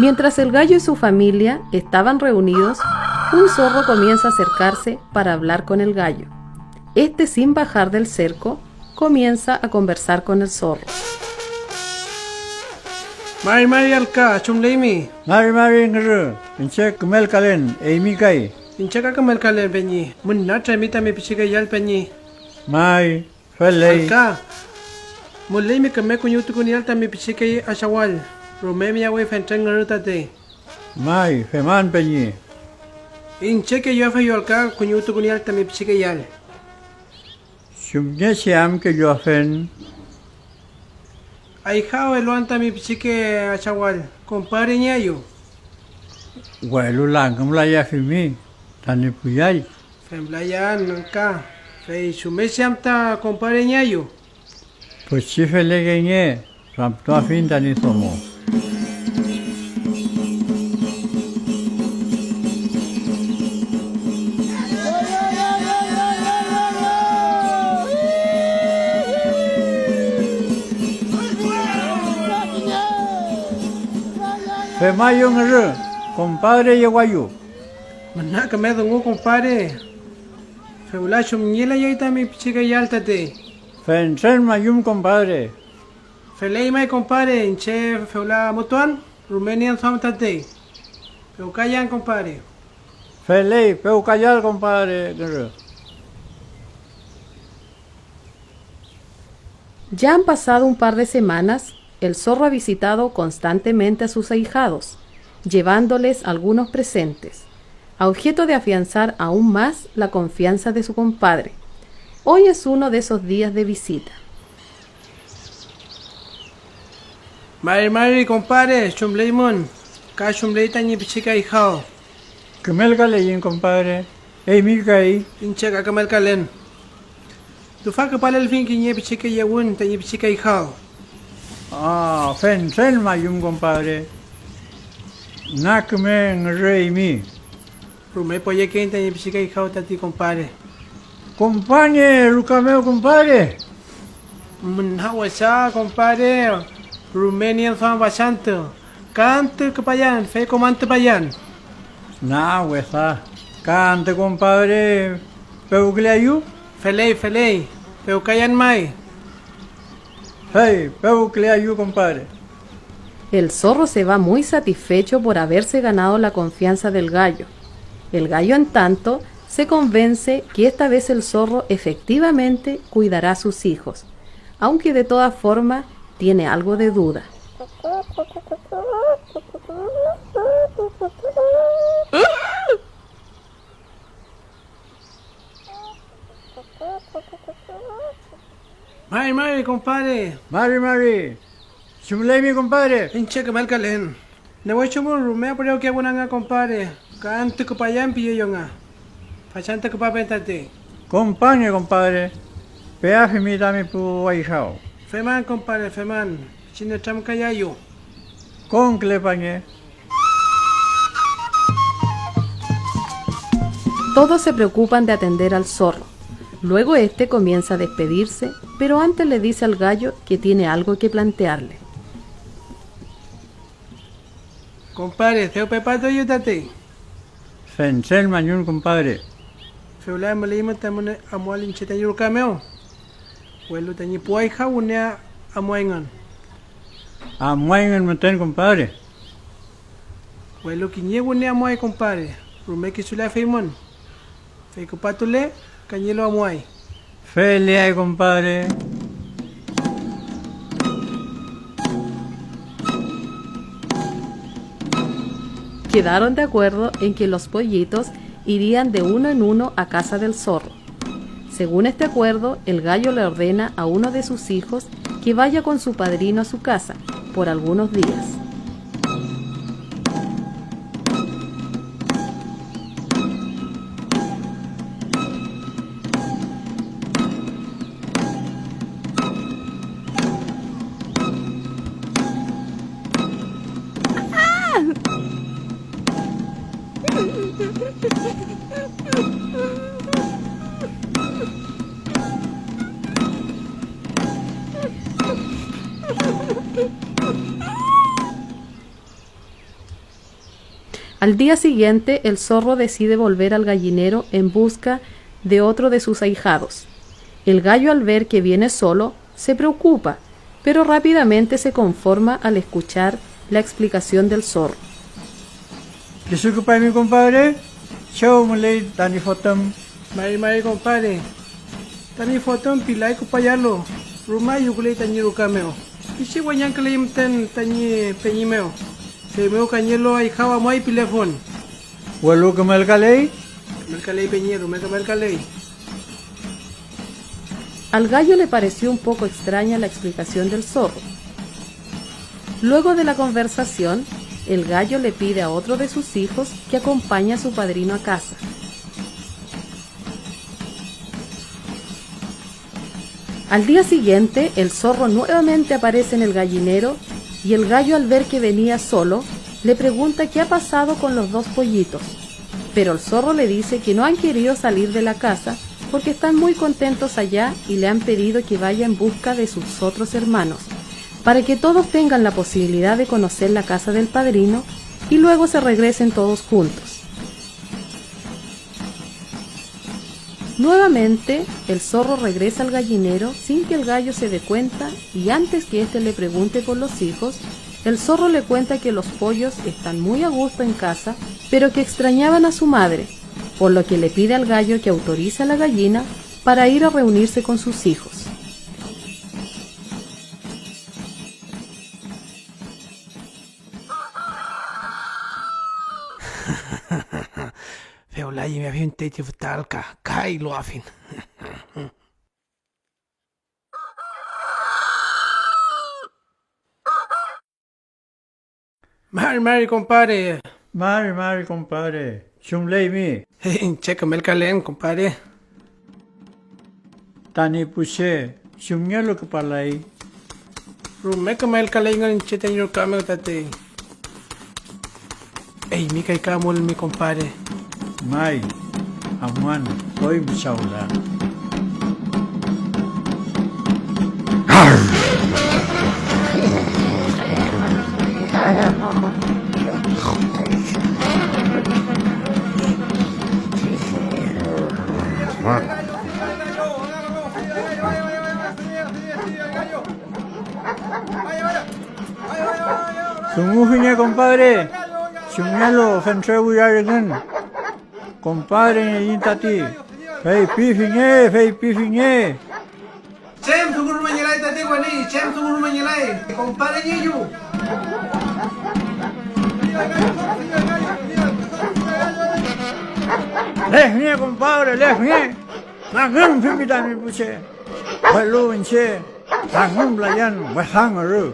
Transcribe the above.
Mientras el gallo y su familia estaban reunidos, un zorro comienza a acercarse para hablar con el gallo. Este, sin bajar del cerco, comienza a conversar con el zorro. Mari alka, chumleimi. Mari ngru, inche kumel kalen, eimi kai. Inchaka kamal kale penyi. Munna tramita mi pichiga yal penyi. Mai, felei. Alka. Mulleimi kame kunyutu kunyal tami pichiga ashawal. Romemi awe fenteng ngarutate. Mai, feman penyi. Incheke yo fa yolka kunyutu kunyal tami pichiga yal. Shumye siam ke yofen. Ay how eluan tami pichiga ashawal. Compare nyayo. Welu lang kumlaya fimi. Tani puyay. Femblayan ka. Fei sumesiam ta compare nyayo. Pues si fele genye. Rampto afin tani somo. Femayo ngru, compadre yeguayu. Mana kame dungu compare. Feula chumnyela yai tami pichiga yal tate. Fensen mayum compadre. Felei mai compare inche feula mutuan. Romanian thom tate. Feukayan compare. Felei, peucayal compadre ngru. Ya han pasado un par de semanas. El zorro ha visitado constantemente a sus ahijados, llevándoles algunos presentes, a objeto de afianzar aún más la confianza de su compadre. Hoy es uno de esos días de visita. Mari compare chumleimon. Ka chumlei tani pichiga hijao. Kumel kaleyin compadre. Eimi kai. Inche ka kamal kalen. Tu fa kapal el fin kinye pichiga yawun tani pichiga hijao. Ah, fensen mayum compadre. Nakme ngreimi. Rume poye que tani pichiga hijao tati compare. Compañe, rucameo compadre. Munhawasa compare. Romanian thom bastante. Cante kapayan, fe comante payan. Na, huesa. Cante compadre. Peucleayu. Felei. Feukayan mai. Hey, peucleayu compadre. El zorro se va muy satisfecho por haberse ganado la confianza del gallo. El gallo, en tanto, se convence que esta vez el zorro efectivamente cuidará a sus hijos, aunque de todas formas tiene algo de duda. Mari compare. Mari. Chumlei compadre. Inche kamal kalen. Ne voy chumun rumea por que abunanga compare. Cante kapayan piye yonga. Pachante kapapentate. Compañe compadre. Peaje mi dame pu aijao. Feman compare, feman. Chine tram kayayo. Conclepañe. Todos se preocupan de atender al zorro. Luego este comienza a despedirse, pero antes le dice al gallo que tiene algo que plantearle. Compare, teo pepato yo tate. Fensen mayum compadre. Feula malimo tamune amual inche tani rukameo. Welu tani puay hawunea amuengan. Amuayen meten compadre. Welu kinye wunea amuay compare. Rume kisula feimon. Fei kupatule kanyelo amuay. Feliay compadre. Quedaron de acuerdo en que los pollitos irían de uno en uno a casa del zorro. Según este acuerdo, el gallo le ordena a uno de sus hijos que vaya con su padrino a su casa por algunos días. Al día siguiente, el zorro decide volver al gallinero en busca de otro de sus ahijados. El gallo, al ver que viene solo, se preocupa, pero rápidamente se conforma al escuchar la explicación del zorro. ¿Qué se ocupa mi compadre? Show mulai tani fotom. Mari, compadre. Tani foto pilay ko payalo. Rumah yukulay tanyi rukameo. Isi wanyang kalayimten tanyi penyimeo. Semeo kanyelo ay kawa mo ay pilefon. Walu kemal kalay? Merkalay peñero, merkalay. Al gallo le pareció un poco extraña la explicación del zorro. Luego de la conversación, el gallo le pide a otro de sus hijos que acompañe a su padrino a casa. Al día siguiente, el zorro nuevamente aparece en el gallinero y el gallo, al ver que venía solo, le pregunta qué ha pasado con los dos pollitos. Pero el zorro le dice que no han querido salir de la casa porque están muy contentos allá y le han pedido que vaya en busca de sus otros hermanos, para que todos tengan la posibilidad de conocer la casa del padrino y luego se regresen todos juntos. Nuevamente, el zorro regresa al gallinero sin que el gallo se dé cuenta y antes que éste le pregunte por los hijos, el zorro le cuenta que los pollos están muy a gusto en casa, pero que extrañaban a su madre, por lo que le pide al gallo que autorice a la gallina para ir a reunirse con sus hijos. Feolay me había un techo talca. Kai lo afin. Mari, compadre. Mari, compadre. Shumlay mi. Checa melkalen, compadre. Tani pushe. Shumnyalo kapalay. Rumeka melkalen ng cheten yung kamel tate. Ey, mi kay kamol mi compadre. Mai. Amuan. Hoy bisawla. Sumufinya compadre. Shumnyalo fentreu yaringen. Compadre ni tati. Fei pifinge. Chem siguro manyalay tate wani. Chem siguro manyalay. Compadre niyo. Lehnie compadre, lehnie. Nangum pimita mi pushe. Balu inche. Nangum layan wasang aru.